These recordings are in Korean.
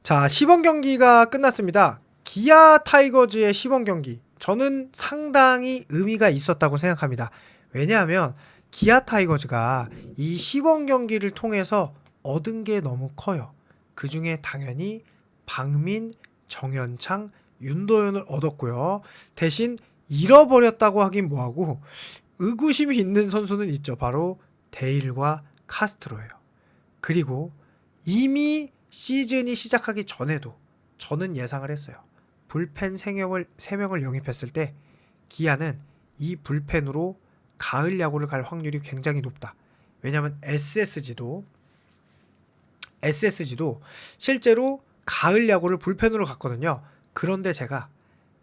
자, 시범 경기가 끝났습니다. 기아 타이거즈의 시범 경기. 저는 상당히 의미가 있었다고 생각합니다. 왜냐하면 기아 타이거즈가 이 시범 경기를 통해서 얻은 게 너무 커요. 그 중에 당연히 박민, 정현창, 윤도현을 얻었고요. 대신 잃어버렸다고 하긴 뭐하고 의구심이 있는 선수는 있죠. 바로 데일과 카스트로예요. 그리고 이미 시즌이 시작하기 전에도 저는 예상을 했어요. 불펜 3명을 영입했을 때 기아는 이 불펜으로 가을 야구를 갈 확률이 굉장히 높다. 왜냐하면 SSG도 실제로 가을 야구를 불펜으로 갔거든요. 그런데 제가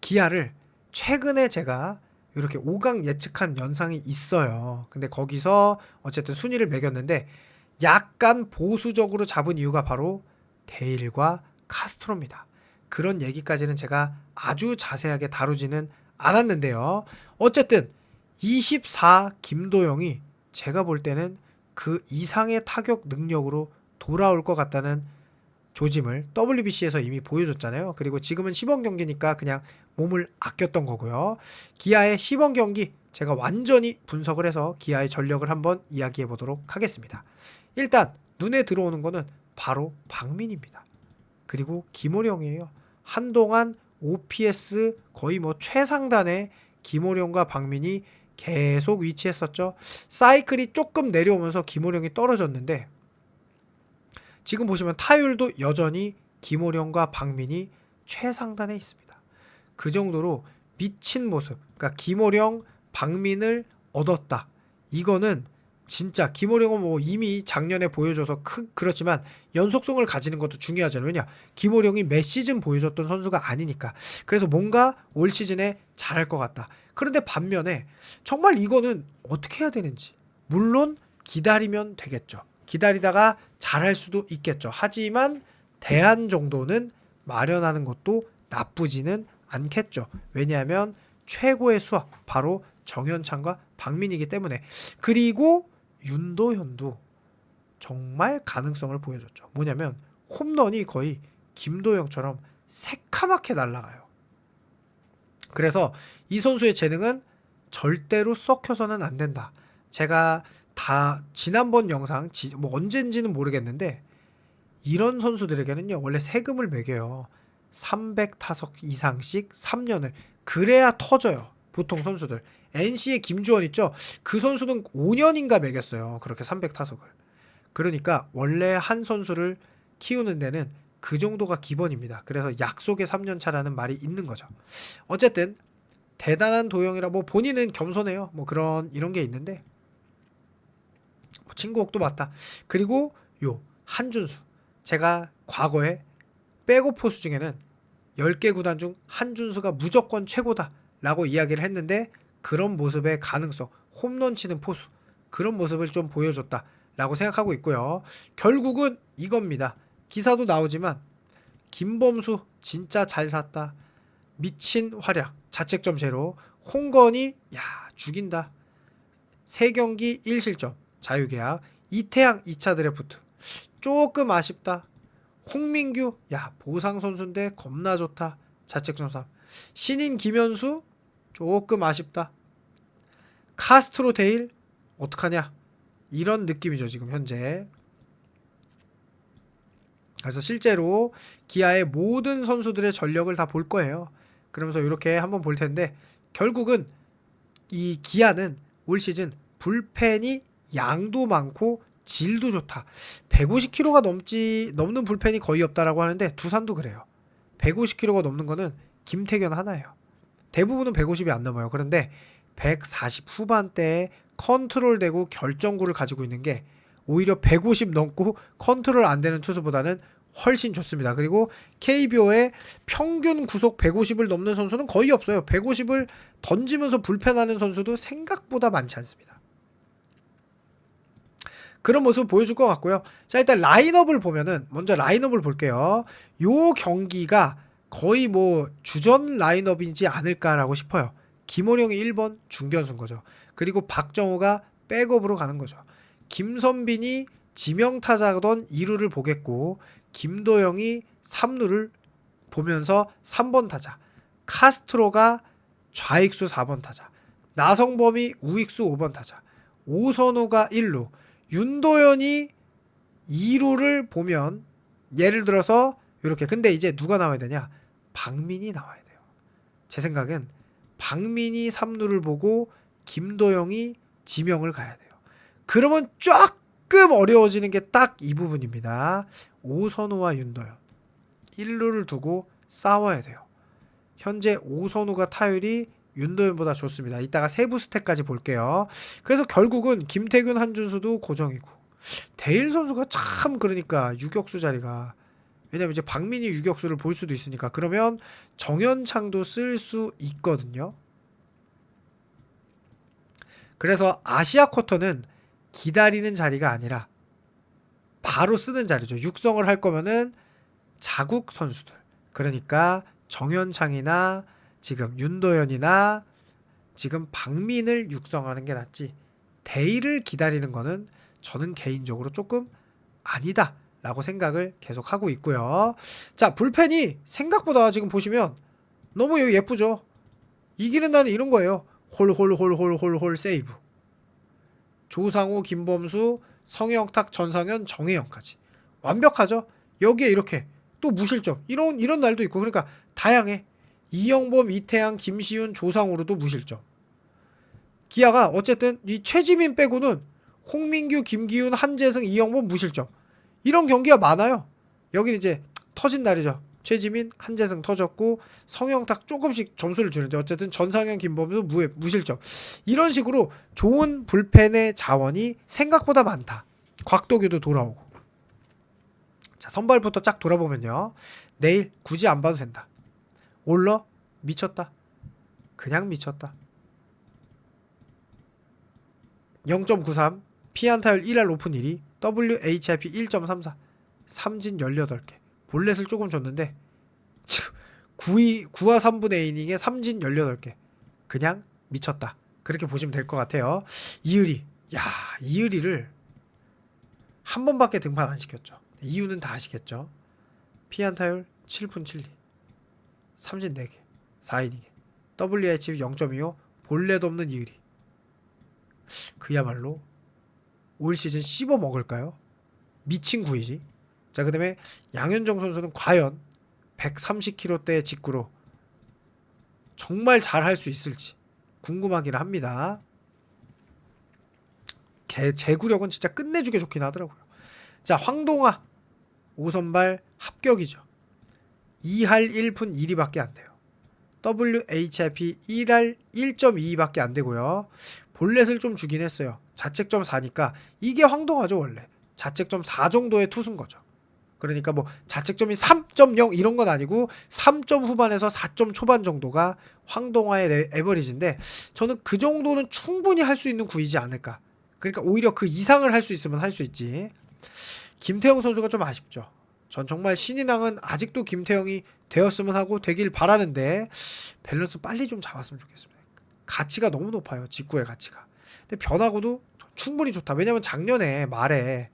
기아를 최근에 제가 이렇게 5강 예측한 연상이 있어요. 근데 거기서 어쨌든 순위를 매겼는데 약간 보수적으로 잡은 이유가 바로 데일과 카스트로입니다. 그런 얘기까지는 제가 아주 자세하게 다루지는 않았는데요. 어쨌든 24 김도영이 제가 볼 때는 그 이상의 타격 능력으로 돌아올 것 같다는 조짐을 WBC에서 이미 보여줬잖아요. 그리고 지금은 시범 경기니까 그냥 몸을 아꼈던 거고요. 기아의 시범 경기 제가 완전히 분석을 해서 기아의 전력을 한번 이야기해 보도록 하겠습니다. 일단 눈에 들어오는 거는 바로 박민입니다. 그리고 김호령이에요. 한동안 OPS 거의 뭐 최상단에 김호령과 박민이 계속 위치했었죠. 사이클이 조금 내려오면서 김호령이 떨어졌는데 지금 보시면 타율도 여전히 김호령과 박민이 최상단에 있습니다. 그 정도로 미친 모습, 그러니까 김호령, 박민을 얻었다. 이거는 진짜 김호령은 뭐 이미 작년에 보여줘서 그렇지만 연속성을 가지는 것도 중요하잖아요. 왜냐? 김호령이 매 시즌 보여줬던 선수가 아니니까. 그래서 뭔가 올 시즌에 잘할 것 같다. 그런데 반면에 정말 이거는 어떻게 해야 되는지. 물론 기다리면 되겠죠. 기다리다가 잘할 수도 있겠죠. 하지만 대안 정도는 마련하는 것도 나쁘지는 않겠죠. 왜냐하면 최고의 수학 바로 정현창과 박민이기 때문에. 그리고 윤도현도 정말 가능성을 보여줬죠. 뭐냐면 홈런이 거의 김도영처럼 새카맣게 날아가요. 그래서 이 선수의 재능은 절대로 썩혀서는 안 된다. 제가 다 지난번 영상 뭐 언젠지는 모르겠는데 이런 선수들에게는요 원래 세금을 매겨요. 300타석 이상씩 3년을. 그래야 터져요. 보통 선수들. NC의 김주원 있죠? 그 선수는 5년인가 매겼어요. 그렇게 300타석을. 그러니까 원래 한 선수를 키우는 데는 그 정도가 기본입니다. 그래서 약속의 3년 차라는 말이 있는 거죠. 어쨌든 대단한 도영이라 뭐 본인은 겸손해요. 뭐 이런 게 있는데 뭐 친구옥도 맞다. 그리고 요 한준수. 제가 과거에 백업 포수 중에는 10개 구단 중 한준수가 무조건 최고다라고 이야기를 했는데 그런 모습의 가능성, 홈런 치는 포수, 그런 모습을 좀 보여줬다라고 생각하고 있고요. 결국은 이겁니다. 기사도 나오지만 김범수 진짜 잘 샀다. 미친 활약, 자책점 제로. 홍건희 야 죽인다. 3경기 1실점, 자유계약. 이태양 2차 드래프트 조금 아쉽다. 홍민규 야 보상 선수인데 겁나 좋다. 자책점 3. 신인 김현수 조금 아쉽다. 카스트로 데일 어떡하냐 이런 느낌이죠 지금 현재. 그래서 실제로 기아의 모든 선수들의 전력을 다 볼 거예요. 그러면서 이렇게 한번 볼 텐데 결국은 이 기아는 올 시즌 불펜이 양도 많고 질도 좋다. 150kg가 넘는 불펜이 거의 없다라고 하는데 두산도 그래요. 150kg가 넘는 거는 김태균 하나예요. 대부분은 150이 안 넘어요. 그런데 140 후반대에 컨트롤되고 결정구를 가지고 있는 게 오히려 150 넘고 컨트롤 안 되는 투수보다는 훨씬 좋습니다. 그리고 KBO의 평균 구속 150을 넘는 선수는 거의 없어요. 150을 던지면서 불펜하는 선수도 생각보다 많지 않습니다. 그런 모습을 보여줄 것 같고요. 자, 일단 라인업을 보면은 먼저 라인업을 볼게요. 요 경기가 거의 뭐 주전 라인업이지 않을까라고 싶어요. 김호령이 1번 중견수인 거죠. 그리고 박정우가 백업으로 가는 거죠. 김선빈이 지명타자던 2루를 보겠고 김도영이 3루를 보면서 3번 타자, 카스트로가 좌익수 4번 타자, 나성범이 우익수 5번 타자, 오선우가 1루, 윤도현이 2루를 보면 예를 들어서 이렇게. 근데 이제 누가 나와야 되냐? 박민이 나와야 돼요. 제 생각엔 박민이 3루를 보고 김도영이 지명을 가야 돼요. 그러면 조금 어려워지는 게 딱 이 부분입니다. 오선우와 윤도현 1루를 두고 싸워야 돼요. 현재 오선우가 타율이 윤도현보다 좋습니다. 이따가 세부 스탯까지 볼게요. 그래서 결국은 김태균, 한준수도 고정이고, 대일 선수가 참 그러니까 유격수 자리가, 왜냐면 이제 박민이 유격수를 볼 수도 있으니까. 그러면 정현창도 쓸 수 있거든요. 그래서 아시아 쿼터는 기다리는 자리가 아니라 바로 쓰는 자리죠. 육성을 할 거면은 자국 선수들, 그러니까 정현창이나 지금 윤도현이나 지금 박민을 육성하는 게 낫지, 대일을 기다리는 거는 저는 개인적으로 조금 아니다 라고 생각을 계속 하고 있고요. 자, 불펜이 생각보다 지금 보시면 너무 예쁘죠. 이기는 날은 이런 거예요. 홀 세이브. 조상우, 김범수, 성영탁, 전상현, 정혜영까지 완벽하죠. 여기에 이렇게 또 무실점, 이런 날도 있고. 그러니까 다양해. 이영범, 이태양, 김시훈, 조상우로도 무실점. 기아가 어쨌든 이 최지민 빼고는 홍민규, 김기훈, 한재승, 이영범 무실점, 이런 경기가 많아요. 여기는 이제 터진 날이죠. 최지민, 한재승 터졌고, 성영탁 조금씩 점수를 주는데 어쨌든 전상현, 김범수 무실점. 이런 식으로 좋은 불펜의 자원이 생각보다 많다. 곽도규도 돌아오고. 자, 선발부터 쫙 돌아보면요, 내일 굳이 안 봐도 된다. 올러 미쳤다. 그냥 미쳤다. 0.93, 피안타율 1할 오픈 1위, WHIP 1.34, 삼진 18개. 볼넷을 조금 줬는데 9와 3분의 이닝에 삼진 18개. 그냥 미쳤다. 그렇게 보시면 될 것 같아요. 이의리. 야, 이의리를 한 번밖에 등판 안 시켰죠. 이유는 다 아시겠죠. 피안타율 7푼 7리, 삼진 4개, 4이닝에 WHIP 0.25, 볼넷 없는 이의리. 그야말로 올 시즌 씹어 먹을까요? 미친 구이지. 자, 그 다음에 양현종 선수는 과연 130km대의 직구로 정말 잘할 수 있을지 궁금하긴 합니다. 제구력은 진짜 끝내주게 좋긴 하더라고요. 자, 황동아 5선발 합격이죠. 2할 1푼 1리밖에 안 돼요. WHIP 1할 1.22밖에 안 되고요. 볼넷을 좀 주긴 했어요. 자책점 4니까 이게 황동아죠. 원래 자책점 4 정도의 투수인 거죠. 그러니까 뭐 자책점이 3.0 이런 건 아니고 3점 후반에서 4점 초반 정도가 황동아의 에버리지인데, 저는 그 정도는 충분히 할 수 있는 구이지 않을까. 그러니까 오히려 그 이상을 할 수 있으면 할 수 있지. 김태형 선수가 좀 아쉽죠. 전 정말 신인왕은 아직도 김태형이 되었으면 하고 되길 바라는데, 밸런스 빨리 좀 잡았으면 좋겠습니다. 가치가 너무 높아요. 직구의 가치가. 근데 변화구도 충분히 좋다. 왜냐면 작년에 말에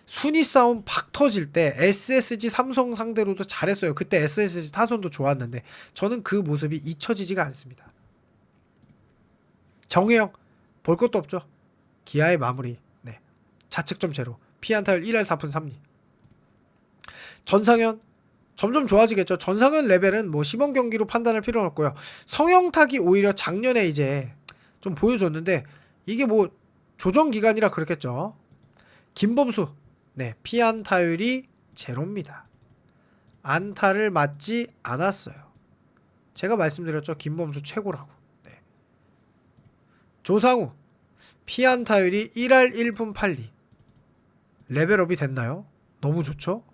순위 싸움 박 터질 때 SSG 삼성 상대로도 잘했어요. 그때 SSG 타선도 좋았는데 저는 그 모습이 잊혀지지가 않습니다. 정혜영 볼 것도 없죠. 기아의 마무리. 네. 자책점 제로. 피안타율 1할 4푼 3리. 전상현 점점 좋아지겠죠. 전상현 레벨은 뭐 시범 경기로 판단할 필요는 없고요. 성영탁이 오히려 작년에 이제 좀 보여줬는데 이게 뭐 조정 기간이라 그렇겠죠. 김범수, 네, 피안타율이 제로입니다. 안타를 맞지 않았어요. 제가 말씀드렸죠. 김범수 최고라고. 네. 조상우 피안타율이 1할 1푼 8리. 레벨업이 됐나요? 너무 좋죠.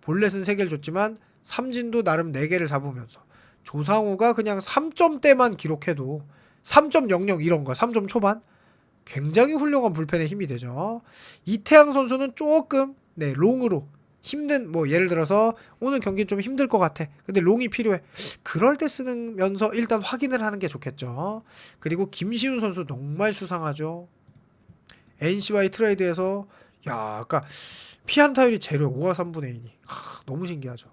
볼넷은 3개를 줬지만 삼진도 나름 4개를 잡으면서 조상우가 그냥 3점대만 기록해도 3.00 이런 거 3점 초반 굉장히 훌륭한 불펜의 힘이 되죠. 이태양 선수는 조금 롱으로 힘든, 뭐 예를 들어서 오늘 경기는 좀 힘들 것 같아. 근데 롱이 필요해. 그럴 때 쓰면서 일단 확인을 하는 게 좋겠죠. 그리고 김시훈 선수 정말 수상하죠. NC와의 트레이드에서 아까 피안타율이 제로 5와 3분의 2니 너무 신기하죠.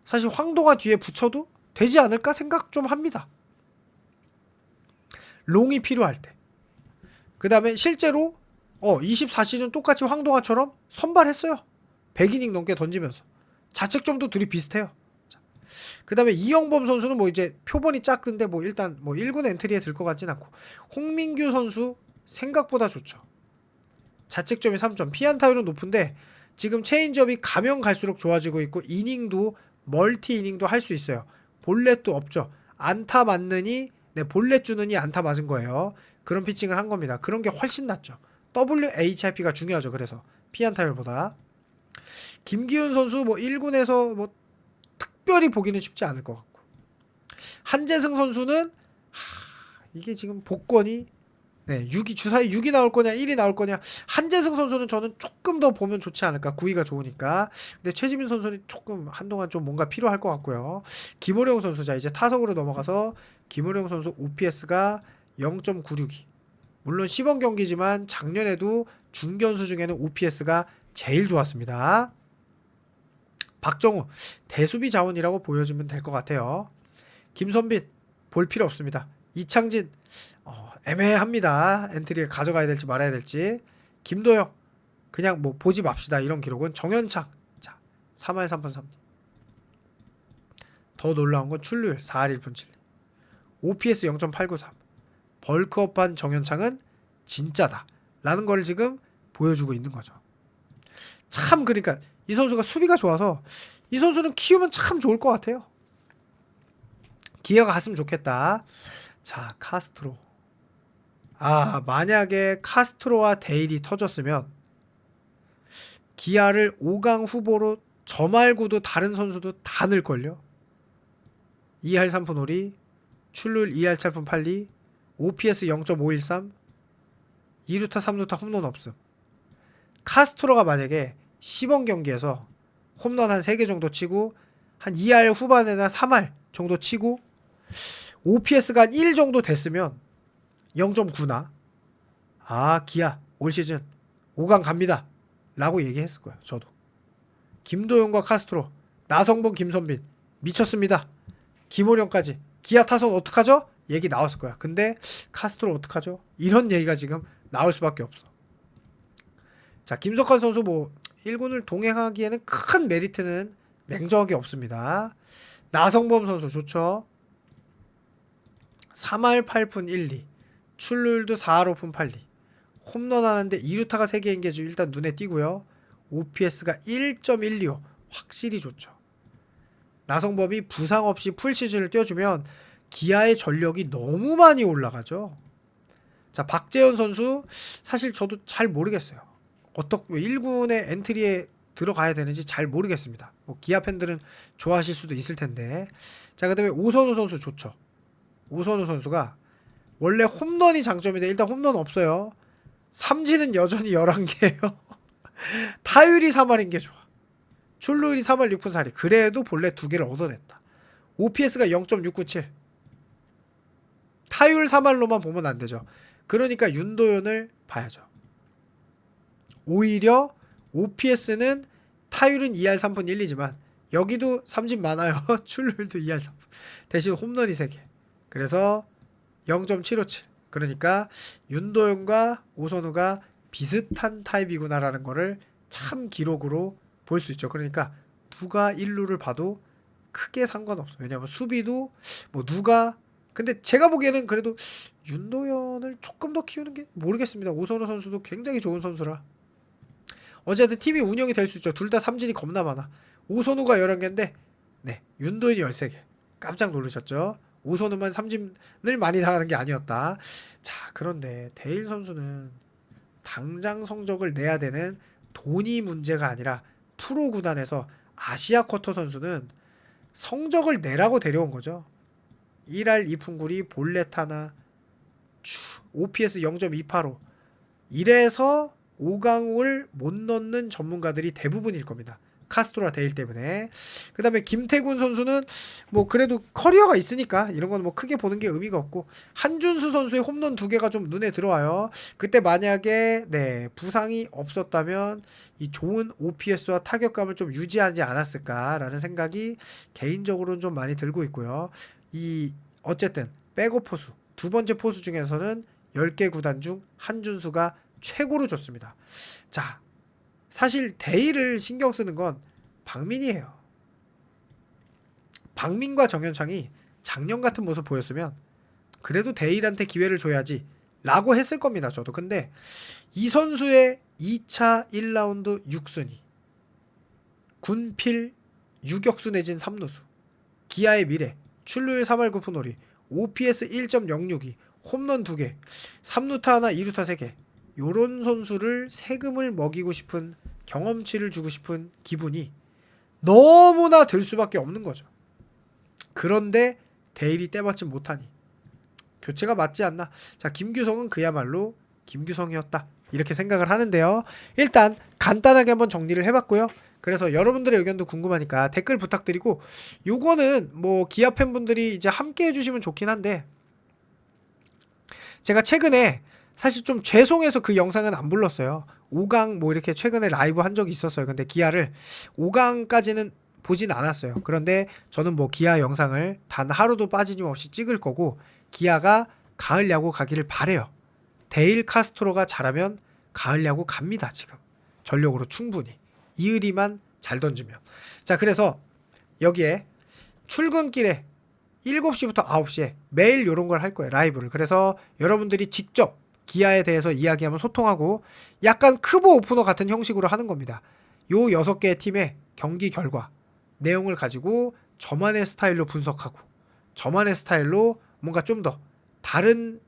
사실 황동아 뒤에 붙여도 되지 않을까 생각 좀 합니다. 롱이 필요할 때. 그 다음에 실제로 24시즌 똑같이 황동아처럼 선발했어요. 100이닝 넘게 던지면서. 자책점도 둘이 비슷해요. 그 다음에 이영범 선수는 뭐 이제 표본이 작은데 뭐 일단 뭐 1군 엔트리에 들 것 같진 않고, 홍민규 선수 생각보다 좋죠. 자책점이 3점, 피안타율은 높은데 지금 체인지업이 가면 갈수록 좋아지고 있고, 이닝도 멀티 이닝도 할 수 있어요. 볼넷도 없죠. 안타 맞느니, 볼넷 주느니 안타 맞은 거예요. 그런 피칭을 한 겁니다. 그런 게 훨씬 낫죠. WHIP가 중요하죠. 그래서 피안타율보다. 김기훈 선수 뭐 1군에서 뭐 특별히 보기는 쉽지 않을 것 같고, 한재승 선수는 이게 지금 복권이 6위 주사위 6이 나올 거냐 1이 나올 거냐. 한재승 선수는 저는 조금 더 보면 좋지 않을까. 9위가 좋으니까. 근데 최지민 선수는 조금 한동안 좀 뭔가 필요할 것 같고요. 김호령 선수, 자 이제 타석으로 넘어가서 김호령 선수 OPS가 0.96이. 물론 시범 경기지만 작년에도 중견수 중에는 OPS가 제일 좋았습니다. 박정우 대수비 자원이라고 보여주면 될 것 같아요. 김선빈 볼 필요 없습니다. 이창진 애매합니다. 엔트리를 가져가야 될지 말아야 될지. 김도영 그냥 뭐 보지 맙시다. 이런 기록은. 정현창 자 3할 3푼 3리. 더 놀라운 건 출루율 4할 1푼 7리. OPS 0.893. 벌크업한 정현창은 진짜다 라는 걸 지금 보여주고 있는 거죠. 참 그러니까 이 선수가 수비가 좋아서 이 선수는 키우면 참 좋을 것 같아요. 기회가 갔으면 좋겠다. 자, 카스트로. 만약에 카스트로와 데일이 터졌으면 기아를 5강 후보로 저 말고도 다른 선수도 다 넣을걸요. 2할 3푼 5리, 출루율 2할 7푼 8리, OPS 0.513, 2루타 3루타 홈런 없음. 카스트로가 만약에 시범 경기에서 홈런 한 3개 정도 치고 한 2할 후반에나 3할 정도 치고 OPS가 한 1 정도 됐으면 0.9나 기아 올 시즌 5강 갑니다 라고 얘기했을 거예요. 저도. 김도영과 카스트로, 나성범, 김선빈 미쳤습니다. 김호령까지 기아 타선 어떡하죠? 얘기 나왔을 거야. 근데 카스트로 어떡하죠? 이런 얘기가 지금 나올 수밖에 없어. 자, 김석환 선수 뭐 1군을 동행하기에는 큰 메리트는 냉정하게 없습니다. 나성범 선수 좋죠. 3할 8푼 1리, 출루율도 4할 5푼 8리, 홈런 하는데 2루타가 3개인 게 일단 눈에 띄고요. OPS가 1.125 확실히 좋죠. 나성범이 부상 없이 풀시즌을 뛰어주면 기아의 전력이 너무 많이 올라가죠. 자, 박재현 선수 사실 저도 잘 모르겠어요. 어떻게 1군의 엔트리에 들어가야 되는지 잘 모르겠습니다. 뭐 기아 팬들은 좋아하실 수도 있을 텐데. 자, 그다음에 오선우 선수 좋죠. 오선우 선수가 원래 홈런이 장점인데 일단 홈런 없어요. 삼진은 여전히 11개예요. 타율이 3할인 게 좋아. 출루율이 3할 6푼 4리. 그래도 본래 2개를 얻어냈다. OPS가 0.697. 타율 3할로만 보면 안 되죠. 그러니까 윤도현을 봐야죠. 오히려 OPS는 타율은 2할 3푼 1리지만 여기도 삼진 많아요. 출루율도 2할 3푼. 대신 홈런이 3개. 그래서 0.757. 그러니까 윤도현과 오선우가 비슷한 타입이구나라는 거를 참 기록으로 볼 수 있죠. 그러니까 누가 1루를 봐도 크게 상관없어요. 왜냐면 수비도 뭐 누가, 근데 제가 보기에는 그래도 윤도현을 조금 더 키우는 게 모르겠습니다. 오선우 선수도 굉장히 좋은 선수라. 어쨌든 팀이 운영이 될 수 있죠. 둘 다 삼진이 겁나 많아. 오선우가 11개인데 윤도현이 13개. 깜짝 놀라셨죠? 오선우만 삼진을 많이 당하는 게 아니었다. 자, 그런데 데일 선수는 당장 성적을 내야 되는 돈이 문제가 아니라 프로 구단에서 아시아 쿼터 선수는 성적을 내라고 데려온 거죠. 1할 2푼 9리, 볼넷 하나, OPS 0.285. 이래서 5강을 못 넣는 전문가들이 대부분일 겁니다. 카스토라 데일 때문에. 그 다음에 김태군 선수는 뭐 그래도 커리어가 있으니까 이런 건 뭐 크게 보는 게 의미가 없고, 한준수 선수의 홈런 2개가 좀 눈에 들어와요. 그때 만약에 부상이 없었다면 이 좋은 OPS와 타격감을 좀 유지하지 않았을까라는 생각이 개인적으로는 좀 많이 들고 있고요. 이 어쨌든 백업 포수, 두 번째 포수 중에서는 10개 구단 중 한준수가 최고로 좋습니다. 자, 사실 데일을 신경 쓰는 건 박민이에요. 박민과 정현창이 작년 같은 모습 보였으면 그래도 데일한테 기회를 줘야지 라고 했을 겁니다. 저도. 근데 이 선수의 2차 1라운드 6순위, 군필 유격수 내진 3루수, 기아의 미래, 출루율 3할 9푼 5리, OPS 1.062, 홈런 2개, 3루타 하나, 2루타 3개, 요런 선수를 세금을 먹이고 싶은, 경험치를 주고 싶은 기분이 너무나 들 수밖에 없는 거죠. 그런데 데일이 때맞지 못하니 교체가 맞지 않나. 자, 김규성은 그야말로 김규성이었다, 이렇게 생각을 하는데요. 일단 간단하게 한번 정리를 해봤고요. 그래서 여러분들의 의견도 궁금하니까 댓글 부탁드리고, 요거는 뭐 기아 팬분들이 이제 함께 해주시면 좋긴 한데, 제가 최근에 사실 좀 죄송해서 그 영상은 안 불렀어요. 5강 뭐 이렇게 최근에 라이브 한 적이 있었어요. 근데 기아를 5강까지는 보진 않았어요. 그런데 저는 뭐 기아 영상을 단 하루도 빠짐없이 찍을 거고, 기아가 가을 야구 가기를 바래요. 데일 카스트로가 잘하면 가을 야구 갑니다. 지금 전력으로 충분히 이의리만 잘 던지면. 자, 그래서 여기에 출근길에 7시부터 9시에 매일 요런 걸 할 거예요. 라이브를. 그래서 여러분들이 직접 기아에 대해서 이야기하면 소통하고, 약간 크보 오프너 같은 형식으로 하는 겁니다. 요 6개의 팀의 경기 결과 내용을 가지고 저만의 스타일로 분석하고, 저만의 스타일로 뭔가 좀 더 다른,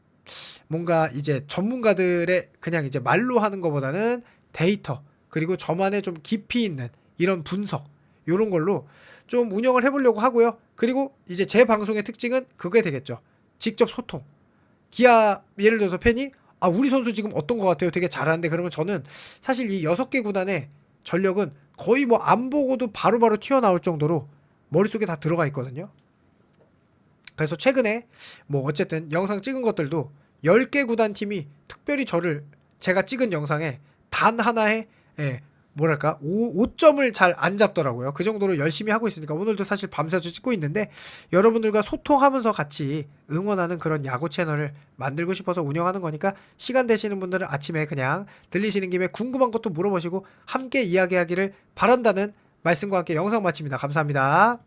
뭔가 이제 전문가들의 그냥 이제 말로 하는 것보다는 데이터, 그리고 저만의 좀 깊이 있는 이런 분석, 요런 걸로 좀 운영을 해보려고 하고요. 그리고 이제 제 방송의 특징은 그게 되겠죠. 직접 소통. 기아 예를 들어서 팬이 우리 선수 지금 어떤 것 같아요? 되게 잘하는데, 그러면 저는 사실 이 6개 구단의 전력은 거의 뭐 안 보고도 바로바로 튀어나올 정도로 머릿속에 다 들어가 있거든요. 그래서 최근에 뭐 어쨌든 영상 찍은 것들도 10개 구단 팀이 특별히 제가 찍은 영상에 단 하나의 뭐랄까 5점을 잘 안 잡더라고요. 그 정도로 열심히 하고 있으니까 오늘도 사실 밤새서 찍고 있는데, 여러분들과 소통하면서 같이 응원하는 그런 야구 채널을 만들고 싶어서 운영하는 거니까, 시간 되시는 분들은 아침에 그냥 들리시는 김에 궁금한 것도 물어보시고 함께 이야기하기를 바란다는 말씀과 함께 영상 마칩니다. 감사합니다.